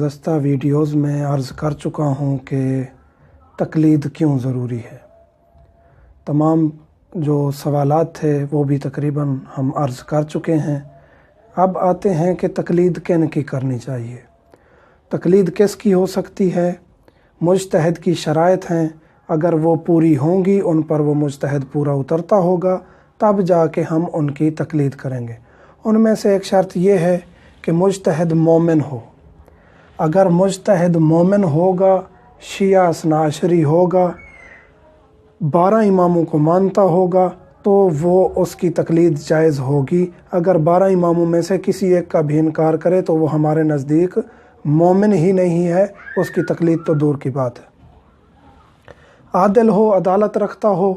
گزشتہ ویڈیوز میں عرض کر چکا ہوں کہ تقلید کیوں ضروری ہے۔ تمام جو سوالات تھے وہ بھی تقریباً ہم عرض کر چکے ہیں۔ اب آتے ہیں کہ تقلید کن کی کرنی چاہیے، تقلید کس کی ہو سکتی ہے۔ مجتہد کی شرائط ہیں، اگر وہ پوری ہوں گی، ان پر وہ مجتہد پورا اترتا ہوگا، تب جا کے ہم ان کی تقلید کریں گے۔ ان میں سے ایک شرط یہ ہے کہ مجتہد مومن ہو۔ اگر مجتہد مومن ہوگا، شیعہ اثنا عشری ہوگا، 12 اماموں کو مانتا ہوگا، تو وہ اس کی تقلید جائز ہوگی۔ اگر 12 اماموں میں سے کسی ایک کا بھی انکار کرے تو وہ ہمارے نزدیک مومن ہی نہیں ہے، اس کی تقلید تو دور کی بات ہے۔ عادل ہو، عدالت رکھتا ہو۔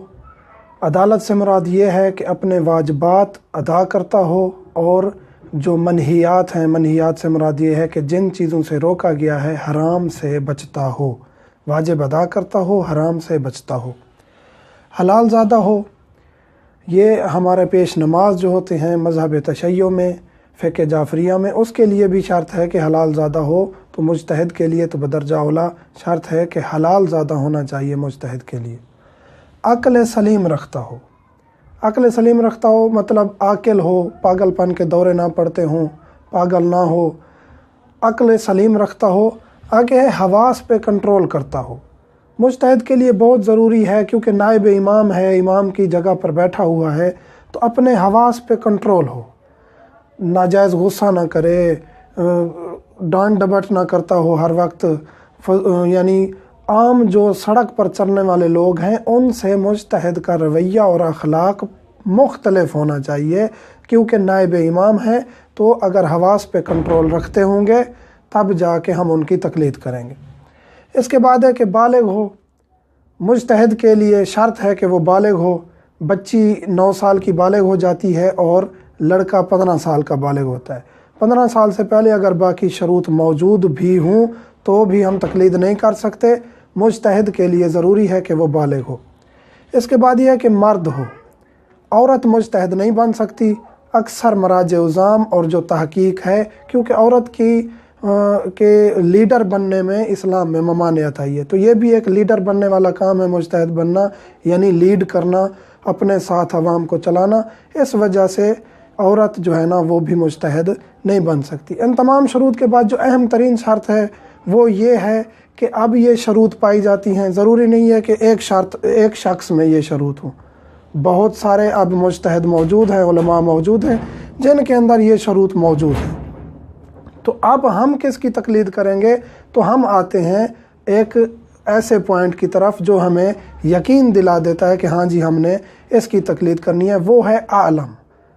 عدالت سے مراد یہ ہے کہ اپنے واجبات ادا کرتا ہو، اور جو منہیات ہیں، منہیات سے مراد یہ ہے کہ جن چیزوں سے روکا گیا ہے حرام سے بچتا ہو، واجب ادا کرتا ہو، حرام سے بچتا ہو۔ حلال زادہ ہو، یہ ہمارے پیش نماز جو ہوتے ہیں مذہب تشیع میں، فقہ جعفریہ میں، اس کے لیے بھی شرط ہے کہ حلال زادہ ہو۔ تو مجتہد کے لیے تو بدرجہ اولیٰ شرط ہے کہ حلال زادہ ہونا چاہیے مجتہد کے لیے۔ عقل سلیم رکھتا ہو۔ عقل سلیم رکھتا ہو مطلب عاقل ہو، پاگل پن کے دورے نہ پڑتے ہوں، پاگل نہ ہو، عقل سلیم رکھتا ہو۔ آگے ہے حواس پہ کنٹرول کرتا ہو۔ مجتہد کے لیے بہت ضروری ہے، کیونکہ نائب امام ہے، امام کی جگہ پر بیٹھا ہوا ہے، تو اپنے حواس پہ کنٹرول ہو، ناجائز غصہ نہ کرے، ڈانٹ ڈپٹ نہ کرتا ہو ہر وقت۔ یعنی عام جو سڑک پر چلنے والے لوگ ہیں ان سے مجتہد کا رویہ اور اخلاق مختلف ہونا چاہیے، کیونکہ نائب امام ہے۔ تو اگر حواس پہ کنٹرول رکھتے ہوں گے تب جا کے ہم ان کی تقلید کریں گے۔ اس کے بعد ہے کہ بالغ ہو۔ مجتہد کے لیے شرط ہے کہ وہ بالغ ہو۔ بچی 9 سال کی بالغ ہو جاتی ہے اور لڑکا 15 سال کا بالغ ہوتا ہے۔ 15 سال سے پہلے اگر باقی شروط موجود بھی ہوں تو بھی ہم تقلید نہیں کر سکتے۔ مجتہد کے لیے ضروری ہے کہ وہ بالغ ہو۔ اس کے بعد یہ ہے کہ مرد ہو۔ عورت مجتہد نہیں بن سکتی، اکثر مراجع عظام اور جو تحقیق ہے، کیونکہ عورت کے لیڈر بننے میں اسلام میں ممانعت آئی ہے۔ تو یہ بھی ایک لیڈر بننے والا کام ہے مجتہد بننا، یعنی لیڈ کرنا، اپنے ساتھ عوام کو چلانا۔ اس وجہ سے عورت جو ہے نا وہ بھی مجتہد نہیں بن سکتی۔ ان تمام شروط کے بعد جو اہم ترین شرط ہے وہ یہ ہے کہ اب یہ شروط پائی جاتی ہیں، ضروری نہیں ہے کہ ایک شخص میں یہ شروط ہوں، بہت سارے اب مجتہد موجود ہیں، علماء موجود ہیں جن کے اندر یہ شروط موجود ہیں۔ تو اب ہم کس کی تقلید کریں گے؟ تو ہم آتے ہیں ایک ایسے پوائنٹ کی طرف جو ہمیں یقین دلا دیتا ہے کہ ہاں جی ہم نے اس کی تقلید کرنی ہے، وہ ہے عالم۔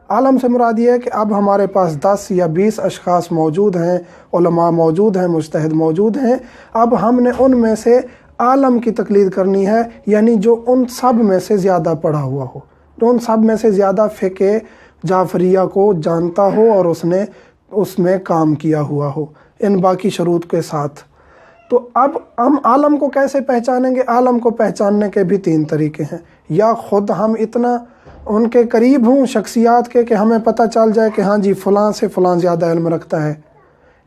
عالم سے مراد یہ ہے کہ اب ہمارے پاس 10 یا 20 اشخاص موجود ہیں، علماء موجود ہیں، مجتہد موجود ہیں۔ اب ہم نے ان میں سے عالم کی تقلید کرنی ہے، یعنی جو ان سب میں سے زیادہ پڑھا ہوا ہو، جو ان سب میں سے زیادہ فقہ جعفریہ کو جانتا ہو اور اس میں کام کیا ہوا ہو ان باقی شروط کے ساتھ۔ تو اب ہم عالم کو کیسے پہچانیں گے؟ عالم کو پہچاننے کے بھی 3 طریقے ہیں۔ یا خود ہم اتنا ان کے قریب ہوں شخصیات کے کہ ہمیں پتہ چل جائے کہ ہاں جی فلاں سے فلاں زیادہ علم رکھتا ہے،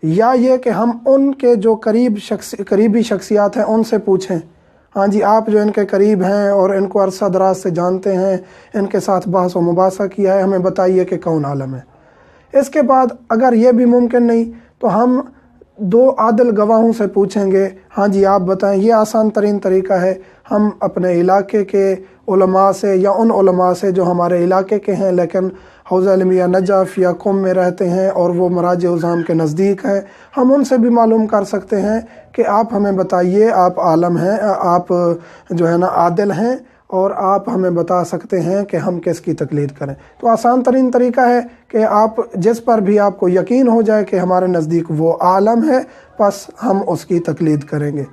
یا یہ کہ ہم ان کے جو قریبی شخصیات ہیں ان سے پوچھیں، ہاں جی آپ جو ان کے قریب ہیں اور ان کو عرصہ دراز سے جانتے ہیں، ان کے ساتھ بحث و مباحثہ کیا ہے، ہمیں بتائیے کہ کون عالم ہے۔ اس کے بعد اگر یہ بھی ممکن نہیں تو ہم 2 عادل گواہوں سے پوچھیں گے، ہاں جی آپ بتائیں۔ یہ آسان ترین طریقہ ہے، ہم اپنے علاقے کے علماء سے یا ان علماء سے جو ہمارے علاقے کے ہیں لیکن حوزہ علمیہ نجف یا قم میں رہتے ہیں اور وہ مراجع عظام کے نزدیک ہیں، ہم ان سے بھی معلوم کر سکتے ہیں کہ آپ ہمیں بتائیے، آپ عالم ہیں، آپ جو ہے نا عادل ہیں، اور آپ ہمیں بتا سکتے ہیں کہ ہم کس کی تقلید کریں۔ تو آسان ترین طریقہ ہے کہ آپ جس پر بھی آپ کو یقین ہو جائے کہ ہمارے نزدیک وہ عالم ہے، بس ہم اس کی تقلید کریں گے۔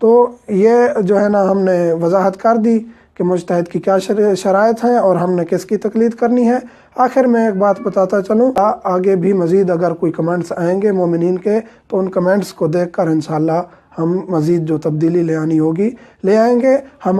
تو یہ جو ہے نا ہم نے وضاحت کر دی کہ مجتہد کی کیا شرائط ہیں اور ہم نے کس کی تقلید کرنی ہے۔ آخر میں ایک بات بتاتا چلوں، آگے بھی مزید اگر کوئی کمنٹس آئیں گے مومنین کے تو ان کمنٹس کو دیکھ کر انشاءاللہ ہم مزید جو تبدیلی لے آنی ہوگی لے آئیں گے۔ ہم